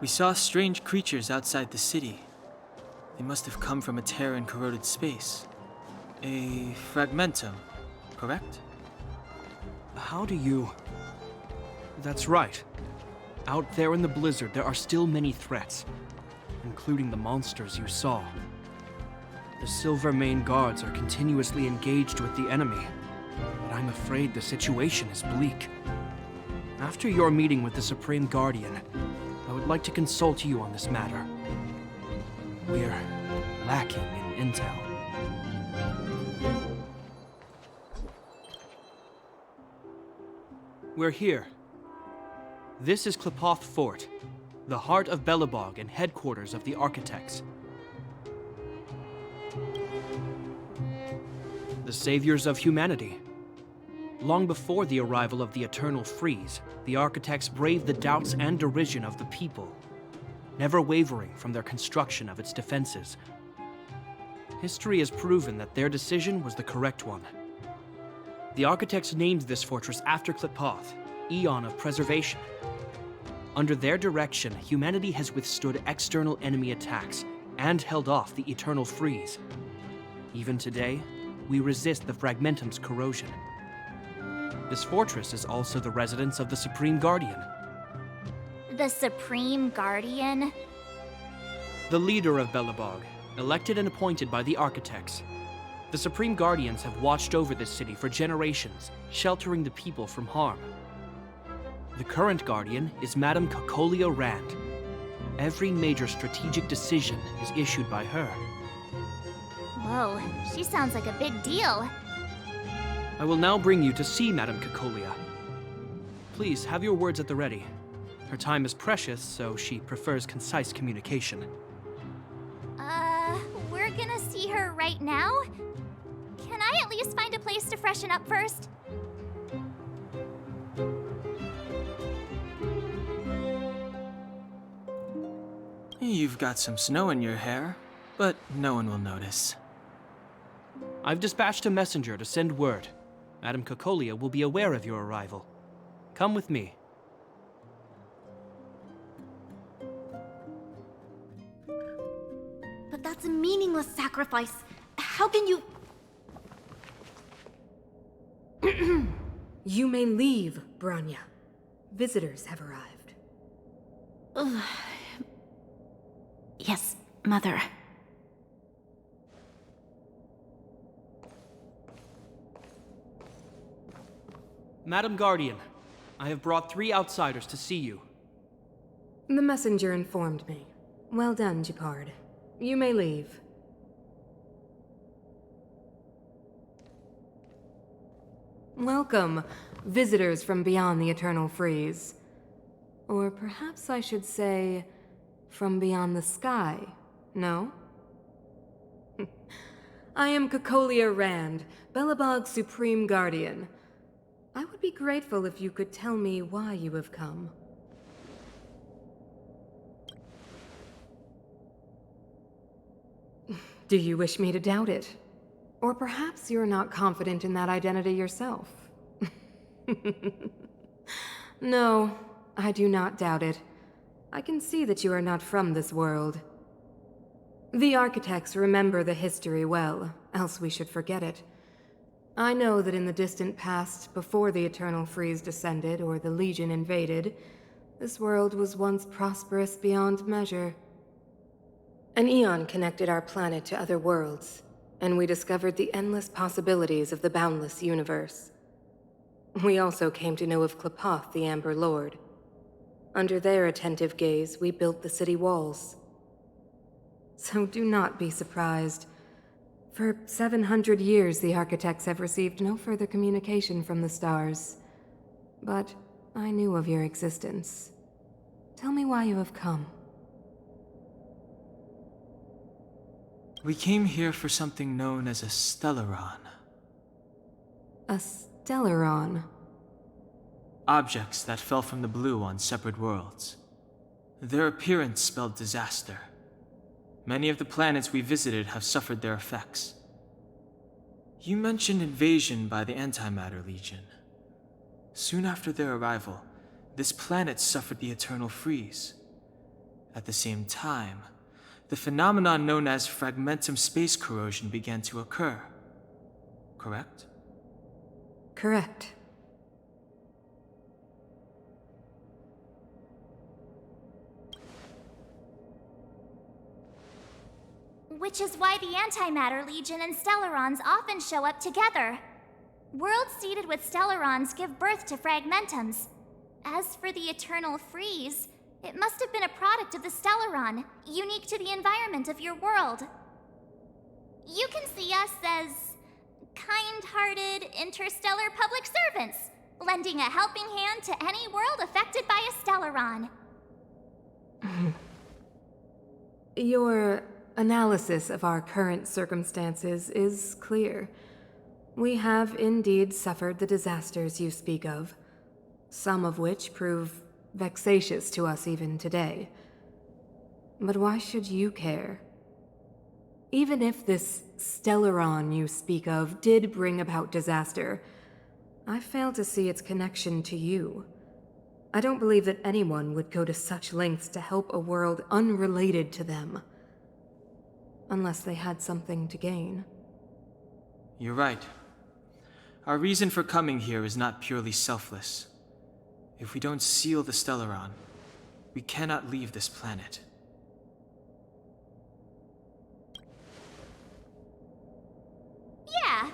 We saw strange creatures outside the city. They must have come from a tear in corroded space. A fragmentum, correct? How do you... That's right. Out there in the blizzard, there are still many threats, including the monsters you saw. The Silvermane guards are continuously engaged with the enemy, but I'm afraid the situation is bleak. After your meeting with the Supreme Guardian, I would like to consult you on this matter. We're lacking in intel. We're here. This is Qlipoth Fort, the heart of Belobog and headquarters of the Architects. The saviors of humanity. Long before the arrival of the Eternal Freeze, the Architects braved the doubts and derision of the people, never wavering from their construction of its defenses. History has proven that their decision was the correct one. The Architects named this fortress after Qlipoth, Eon of Preservation. Under their direction, humanity has withstood external enemy attacks and held off the Eternal Freeze. Even today, we resist the Fragmentum's corrosion. This fortress is also the residence of the Supreme Guardian. The Supreme Guardian? The leader of Belobog, elected and appointed by the Architects. The Supreme Guardians have watched over this city for generations, sheltering the people from harm. The current Guardian is Madame Cocolia Rand. Every major strategic decision is issued by her. Whoa, she sounds like a big deal. I will now bring you to see Madame Cocolia. Please, have your words at the ready. Her time is precious, so she prefers concise communication. We're gonna see her right now? Can I at least find a place to freshen up first? You've got some snow in your hair, but no one will notice. I've dispatched a messenger to send word. Madame Cocolia will be aware of your arrival. Come with me. But that's a meaningless sacrifice. How can you... You may leave, Branya. Visitors have arrived. Yes, Mother. Madam Guardian, I have brought 3 outsiders to see you. The messenger informed me. Well done, Gepard. You may leave. Welcome, visitors from beyond the Eternal Freeze. Or perhaps I should say, from beyond the sky, no? I am Cocolia Rand, Belobog's Supreme Guardian. I would be grateful if you could tell me why you have come. Do you wish me to doubt it? Or perhaps you're not confident in that identity yourself? No, I do not doubt it. I can see that you are not from this world. The Architects remember the history well, else we should forget it. I know that in the distant past, before the Eternal Freeze descended or the Legion invaded, this world was once prosperous beyond measure. An eon connected our planet to other worlds, and we discovered the endless possibilities of the boundless universe. We also came to know of Qlipoth, the Amber Lord. Under their attentive gaze, we built the city walls. So do not be surprised. For 700 years, the Architects have received no further communication from the stars. But I knew of your existence. Tell me why you have come. We came here for something known as a Stellaron. A Stellaron? Objects that fell from the blue on separate worlds. Their appearance spelled disaster. Many of the planets we visited have suffered their effects. You mentioned invasion by the Antimatter Legion. Soon after their arrival, this planet suffered the Eternal Freeze. At the same time, the phenomenon known as fragmentum space corrosion began to occur. Correct? Correct. Which is why the Antimatter Legion and Stellarons often show up together. Worlds seeded with Stellarons give birth to fragmentums. As for the Eternal Freeze, it must have been a product of the Stellaron, unique to the environment of your world. You can see us as kind-hearted interstellar public servants, lending a helping hand to any world affected by a Stellaron. Your analysis of our current circumstances is clear. We have indeed suffered the disasters you speak of, some of which prove vexatious to us even today. But why should you care? Even if this Stellaron you speak of did bring about disaster, I fail to see its connection to you. I don't believe that anyone would go to such lengths to help a world unrelated to them. Unless they had something to gain. You're right. Our reason for coming here is not purely selfless. If we don't seal the Stellaron, we cannot leave this planet. Yeah,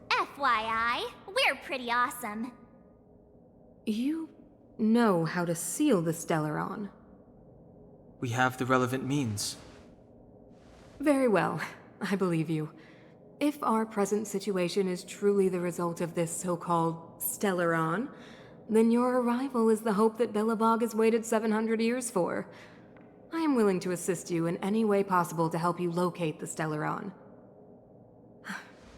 FYI, we're pretty awesome. You know how to seal the Stellaron. We have the relevant means. Very well, I believe you. If our present situation is truly the result of this so-called Stellaron, then your arrival is the hope that Belobog has waited 700 years for. I am willing to assist you in any way possible to help you locate the Stellaron.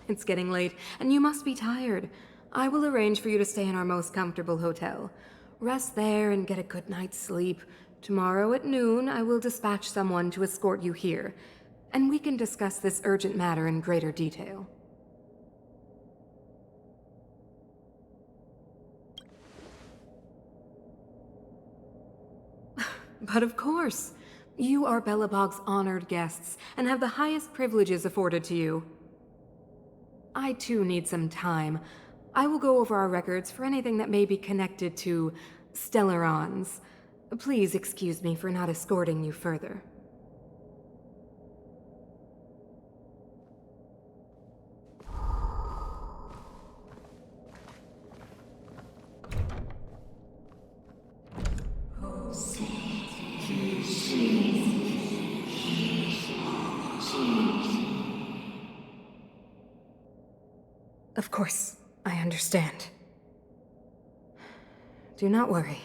It's getting late, and you must be tired. I will arrange for you to stay in our most comfortable hotel. Rest there and get a good night's sleep. Tomorrow at noon, I will dispatch someone to escort you here, and we can discuss this urgent matter in greater detail. But of course, you are Belobog's honored guests and have the highest privileges afforded to you. I too need some time. I will go over our records for anything that may be connected to Stellarons. Please excuse me for not escorting you further. Of course, I understand. Do not worry.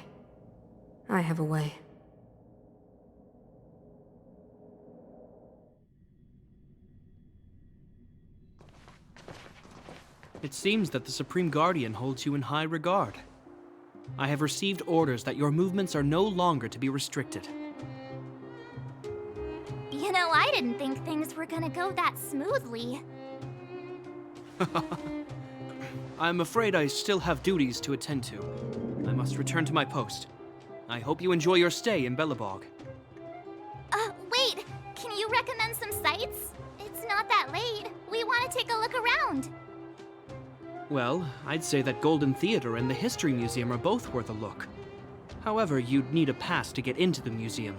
I have a way. It seems that the Supreme Guardian holds you in high regard. I have received orders that your movements are no longer to be restricted. You know, I didn't think things were gonna go that smoothly. I'm afraid I still have duties to attend to. I must return to my post. I hope you enjoy your stay in Belobog. Wait! Can you recommend some sites? It's not that late. We want to take a look around. Well, I'd say that Golden Theater and the History Museum are both worth a look. However, you'd need a pass to get into the museum.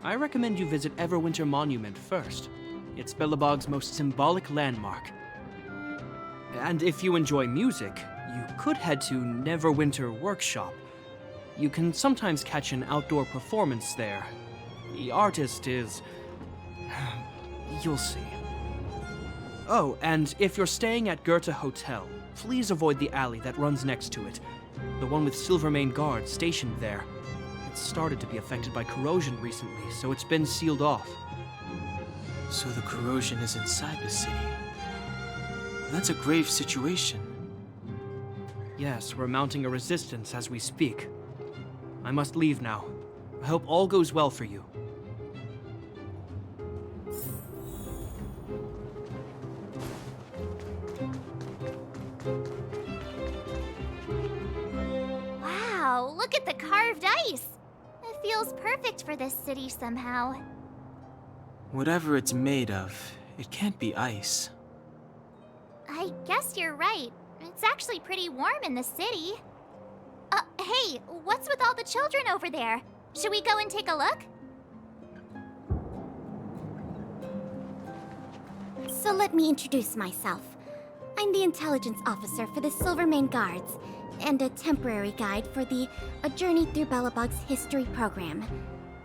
I recommend you visit Everwinter Monument first. It's Belobog's most symbolic landmark. And if you enjoy music, you could head to Neverwinter Workshop. You can sometimes catch an outdoor performance there. The artist is... you'll see. Oh, and if you're staying at Goethe Hotel, please avoid the alley that runs next to it. The one with Silvermane guards stationed there. It's started to be affected by corrosion recently, so it's been sealed off. So the corrosion is inside the city. That's a grave situation. Yes, we're mounting a resistance as we speak. I must leave now. I hope all goes well for you. Wow, look at the carved ice. feels perfect for this city somehow. Whatever it's made of, it can't be ice. I guess you're right. It's actually pretty warm in the city. Hey, what's with all the children over there? Should we go and take a look? So let me introduce myself. I'm the intelligence officer for the Silvermane Guards, and a temporary guide for the A Journey Through Belobog's history program.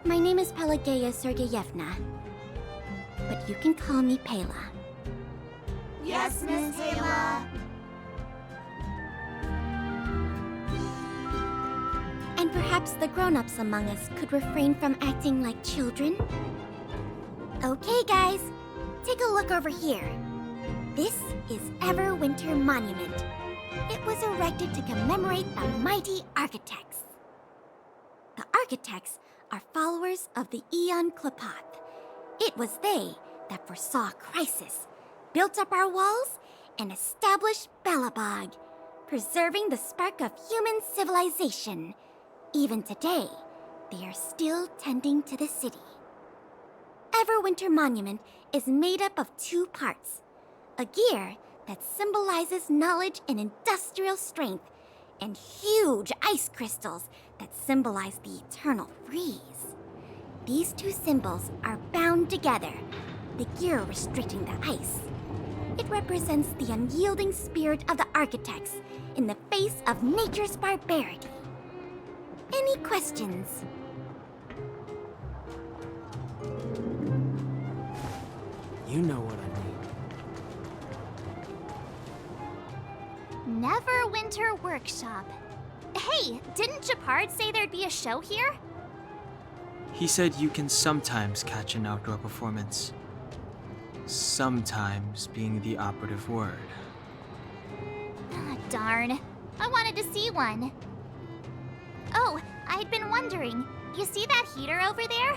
My name is Pelageya Sergeyevna, but you can call me Pela. Yes, Miss Taylor. And perhaps the grown-ups among us could refrain from acting like children? Okay, guys, take a look over here. This is Everwinter Monument. It was erected to commemorate the mighty architects. The architects are followers of the Aeon Klapoth. It was they that foresaw crisis, built up our walls, and established Belobog, preserving the spark of human civilization. Even today, they are still tending to the city. Everwinter Monument is made up of 2 parts. A gear that symbolizes knowledge and industrial strength, and huge ice crystals that symbolize the eternal freeze. These 2 symbols are bound together, the gear restricting the ice. It represents the unyielding spirit of the architects in the face of nature's barbarity. Any questions? You know what I mean. Neverwinter Workshop. Hey, didn't Japard say there'd be a show here? He said you can sometimes catch an outdoor performance. Sometimes being the operative word. Ah, darn. I wanted to see one. Oh, I'd been wondering. You see that heater over there?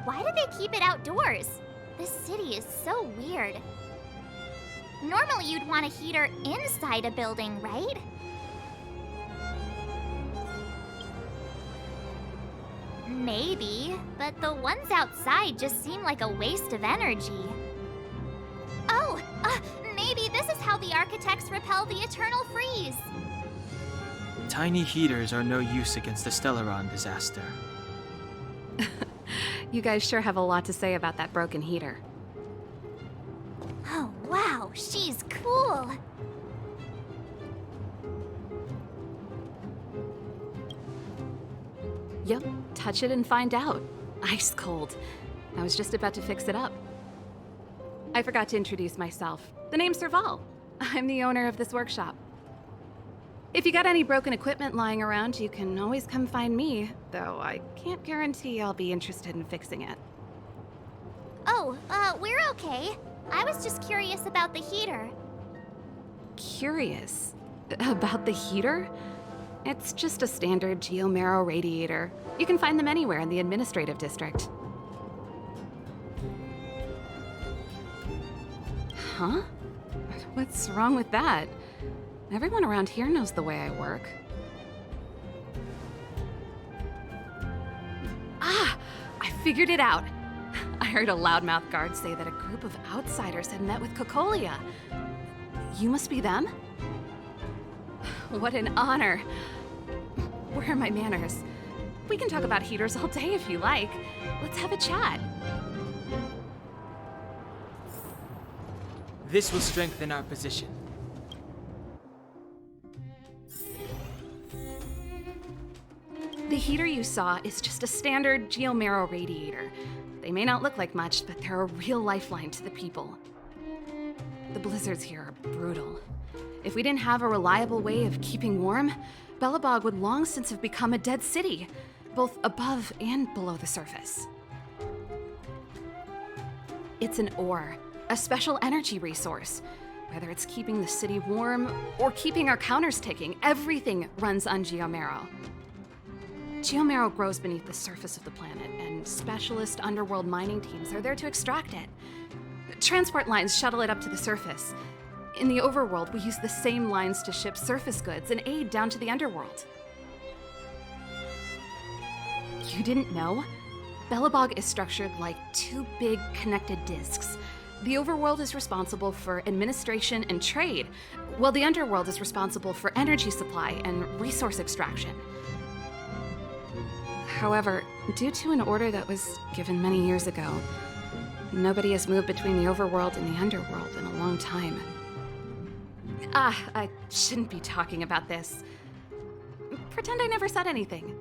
Why do they keep it outdoors? This city is so weird. Normally you'd want a heater inside a building, right? Maybe, but the ones outside just seem like a waste of energy. Oh, maybe this is how the architects repel the eternal freeze. Tiny heaters are no use against the Stellaron disaster. You guys sure have a lot to say about that broken heater. Oh, wow, she's cool. Yep, touch it and find out. Ice cold. I was just about to fix it up. I forgot to introduce myself. The name's Serval. I'm the owner of this workshop. If you got any broken equipment lying around, you can always come find me, though I can't guarantee I'll be interested in fixing it. Oh, we're okay. I was just curious about the heater. Curious? About the heater? It's just a standard geomarrow radiator. You can find them anywhere in the administrative district. Huh? What's wrong with that? Everyone around here knows the way I work. Ah! I figured it out! I heard a loudmouth guard say that a group of outsiders had met with Cocolia. You must be them? What an honor. Where are my manners? We can talk about heaters all day if you like. Let's have a chat. This will strengthen our position. The heater you saw is just a standard geomarrow radiator. They may not look like much, but they're a real lifeline to the people. The blizzards here are brutal. If we didn't have a reliable way of keeping warm, Belobog would long since have become a dead city, both above and below the surface. It's an ore, a special energy resource. Whether it's keeping the city warm or keeping our counters ticking, everything runs on geomarrow. Geomarrow grows beneath the surface of the planet, and specialist underworld mining teams are there to extract it. Transport lines shuttle it up to the surface. In the overworld, we use the same lines to ship surface goods and aid down to the underworld. You didn't know? Belobog is structured like two big connected disks. The overworld is responsible for administration and trade, while the underworld is responsible for energy supply and resource extraction. However, due to an order that was given many years ago, nobody has moved between the overworld and the underworld in a long time. I shouldn't be talking about this. Pretend I never said anything.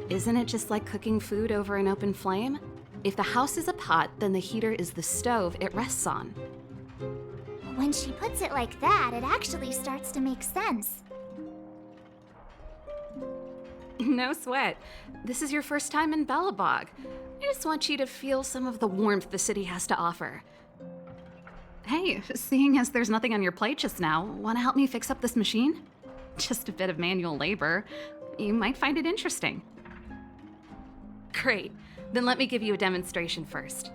Isn't it just like cooking food over an open flame? If the house is a pot, then the heater is the stove it rests on. When she puts it like that, it actually starts to make sense. No sweat. This is your first time in Belobog. I just want you to feel some of the warmth the city has to offer. Hey, seeing as there's nothing on your plate just now, want to help me fix up this machine? Just a bit of manual labor. You might find it interesting. Great. Then let me give you a demonstration first.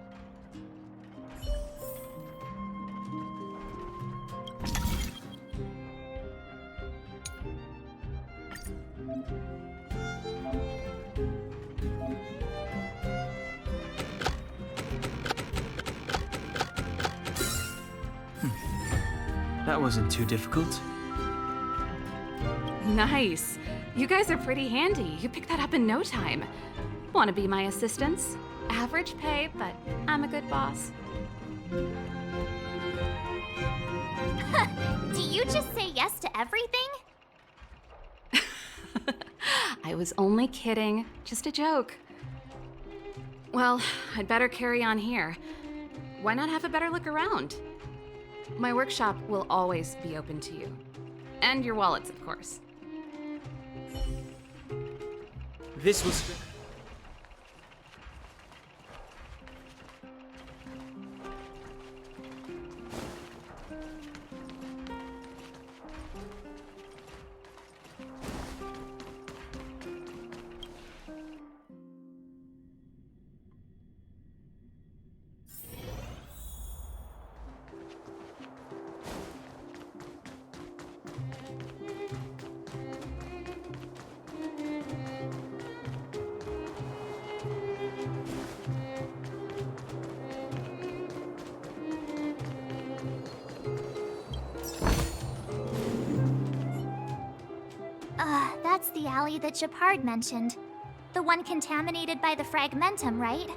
That wasn't too difficult. Nice. You guys are pretty handy. You picked that up in no time. Want to be my assistants? Average pay, but I'm a good boss. Do you just say yes to everything? I was only kidding. Just a joke. Well, I'd better carry on here. Why not have a better look around? My workshop will always be open to you. And your wallets, of course. This was... That's the alley that Japard mentioned. The one contaminated by the fragmentum, right?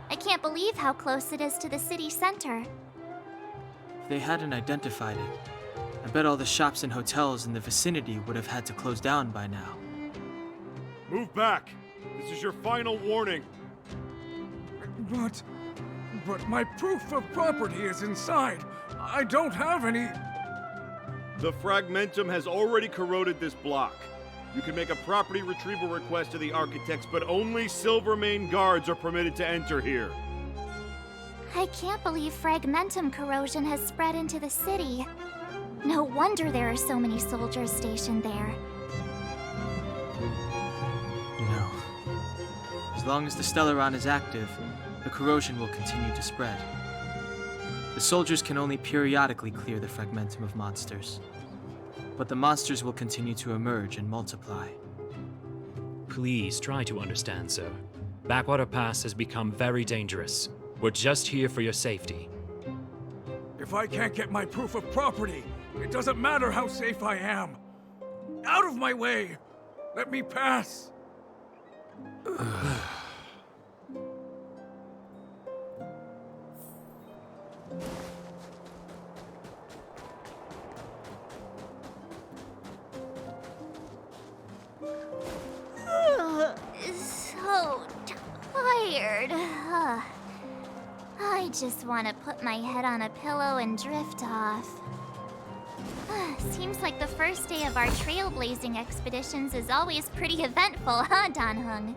I can't believe how close it is to the city center. If they hadn't identified it, I bet all the shops and hotels in the vicinity would have had to close down by now. Move back! This is your final warning! But my proof of property is inside. I don't have any... The fragmentum has already corroded this block. You can make a property retrieval request to the architects, but only Silvermane guards are permitted to enter here. I can't believe fragmentum corrosion has spread into the city. No wonder there are so many soldiers stationed there. No. As long as the Stellaron is active, the corrosion will continue to spread. The soldiers can only periodically clear the fragmentum of monsters. But the monsters will continue to emerge and multiply. Please try to understand, sir. Backwater Pass has become very dangerous. We're just here for your safety. If I can't get my proof of property, it doesn't matter how safe I am. Out of my way! Let me pass! So tired. I just want to put my head on a pillow and drift off. Seems like the first day of our trailblazing expeditions is always pretty eventful, huh, Dan-hung?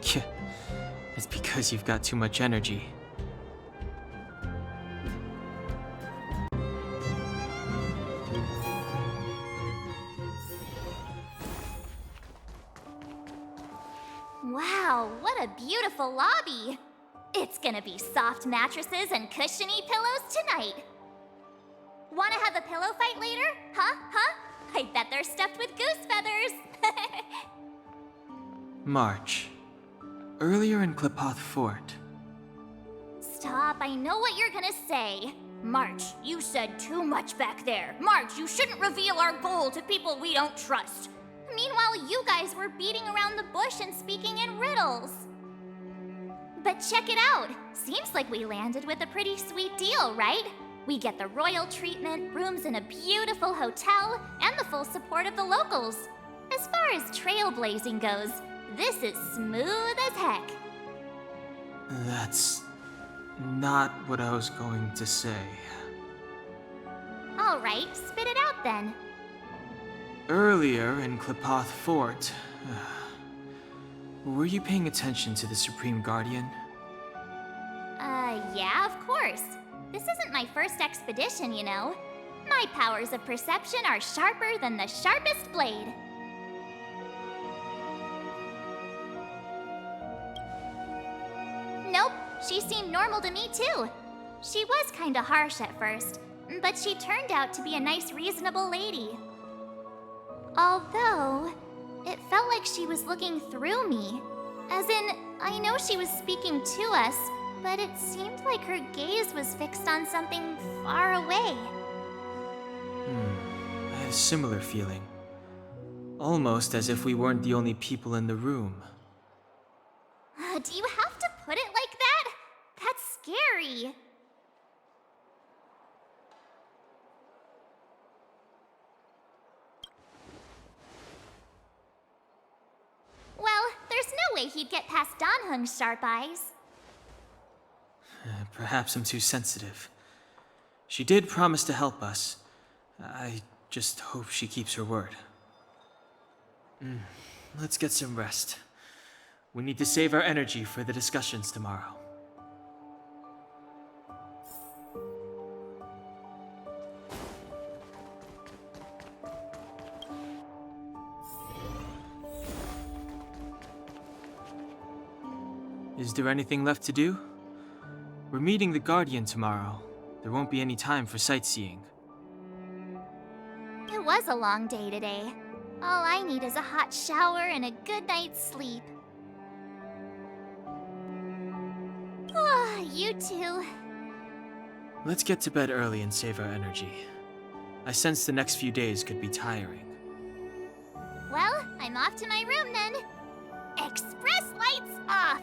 Yeah, it's because you've got too much energy. Wow, what a beautiful lobby! It's gonna be soft mattresses and cushiony pillows tonight. Wanna have a pillow fight later? Huh? I bet they're stuffed with goose feathers. March. Earlier in Klipoth Fort. Stop, I know what you're gonna say. March, you said too much back there. March, you shouldn't reveal our goal to people we don't trust. Meanwhile, you guys were beating around the bush and speaking in riddles. But check it out. Seems like we landed with a pretty sweet deal, right? We get the royal treatment, rooms in a beautiful hotel, and the full support of the locals. As far as trailblazing goes, this is smooth as heck. That's not what I was going to say. All right, spit it out then. Earlier in Klipoth Fort, were you paying attention to the Supreme Guardian? Yeah, of course. This isn't my first expedition, you know. My powers of perception are sharper than the sharpest blade. Nope, she seemed normal to me too. She was kinda harsh at first, but she turned out to be a nice, reasonable lady. Although, it felt like she was looking through me. As in, I know she was speaking to us, but it seemed like her gaze was fixed on something far away. I had a similar feeling. Almost as if we weren't the only people in the room. Do you have to put it like that? That's scary. Well, there's no way he'd get past Danhung's sharp eyes. Perhaps I'm too sensitive. She did promise to help us. I just hope she keeps her word. Let's get some rest. We need to save our energy for the discussions tomorrow. Is there anything left to do? We're meeting the Guardian tomorrow. There won't be any time for sightseeing. It was a long day today. All I need is a hot shower and a good night's sleep. You too. Let's get to bed early and save our energy. I sense the next few days could be tiring. Well, I'm off to my room then. Express lights off!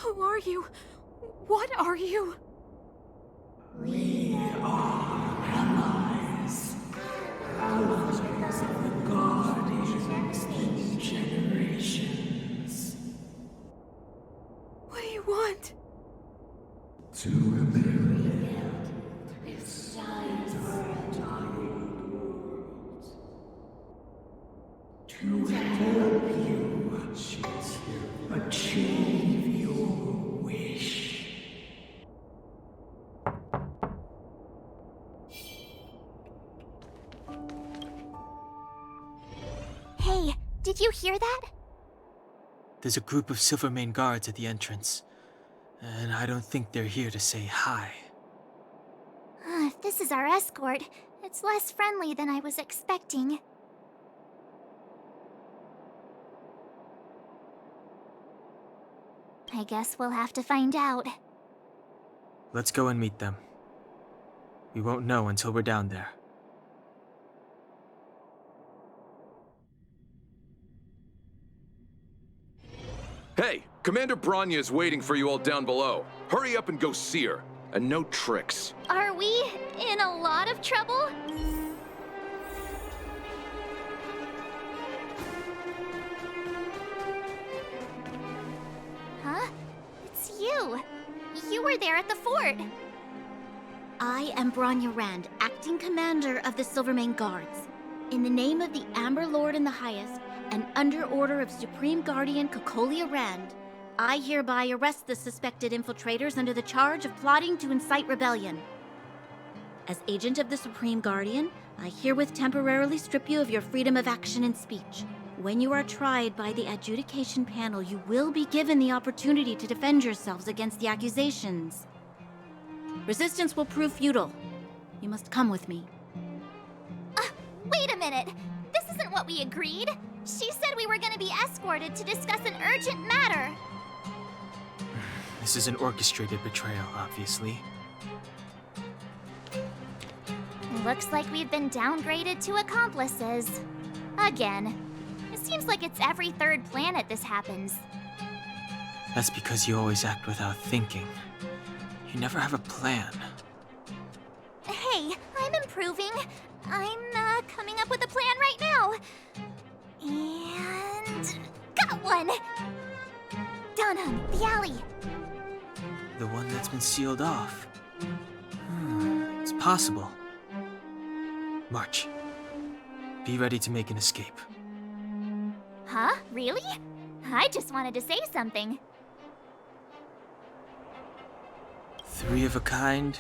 Who are you? What are you? We are allies. Allies of the Guardians in generations. What do you want? To rebuild its to help you achieve your wish. Did you hear that? There's a group of Silvermane guards at the entrance, and I don't think they're here to say hi. If this is our escort, it's less friendly than I was expecting. I guess we'll have to find out. Let's go and meet them. We won't know until we're down there. Hey, Commander Bronya is waiting for you all down below. Hurry up and go see her. And no tricks. Are we in a lot of trouble? Huh? It's you. You were there at the fort. I am Bronya Rand, acting commander of the Silvermane Guards. In the name of the Amber Lord in the Highest, and under order of Supreme Guardian Cocolia Rand, I hereby arrest the suspected infiltrators under the charge of plotting to incite rebellion. As agent of the Supreme Guardian, I herewith temporarily strip you of your freedom of action and speech. When you are tried by the adjudication panel, you will be given the opportunity to defend yourselves against the accusations. Resistance will prove futile. You must come with me. Wait a minute. This isn't what we agreed. She said we were going to be escorted to discuss an urgent matter. This is an orchestrated betrayal, obviously. Looks like we've been downgraded to accomplices. Again. It seems like it's every third planet this happens. That's because you always act without thinking. You never have a plan. Hey, I'm improving. I'm coming up with a plan right now. And... got one! Dunham, the alley. The one that's been sealed off. It's possible. March. Be ready to make an escape. Huh? Really? I just wanted to say something. 3 of a kind.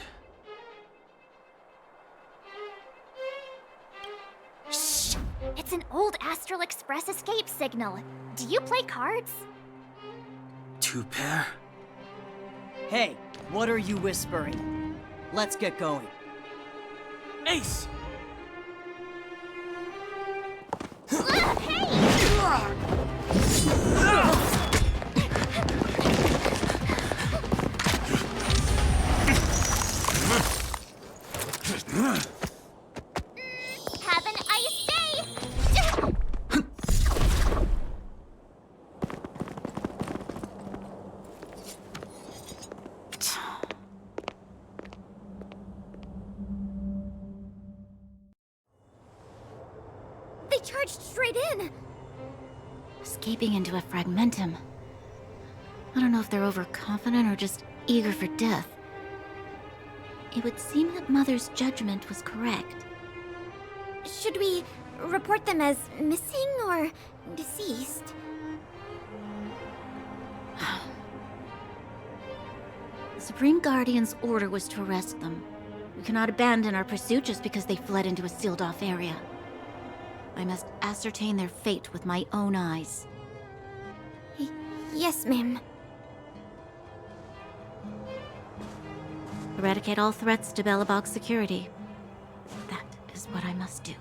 Shh! It's an old Astral Express escape signal. Do you play cards? 2 pair. Hey, what are you whispering? Let's get going. Ace! Hey! Have an ice day! They charged straight in! Escaping into a fragmentum. I don't know if they're overconfident or just eager for death. It would seem that Mother's judgment was correct. Should we report them as missing or deceased? The Supreme Guardian's order was to arrest them. We cannot abandon our pursuit just because they fled into a sealed-off area. I must ascertain their fate with my own eyes. Yes, ma'am. Eradicate all threats to Belobog's security. That is what I must do.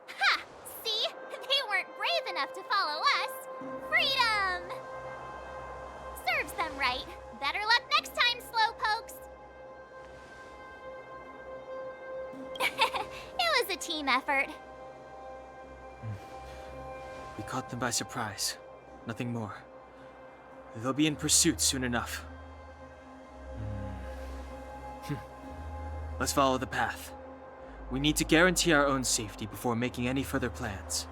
Ha! See? They weren't brave enough to follow us. Freedom! Serves them right. Better luck next time, slowpokes. It was a team effort. We caught them by surprise. Nothing more. They'll be in pursuit soon enough. Let's follow the path. We need to guarantee our own safety before making any further plans.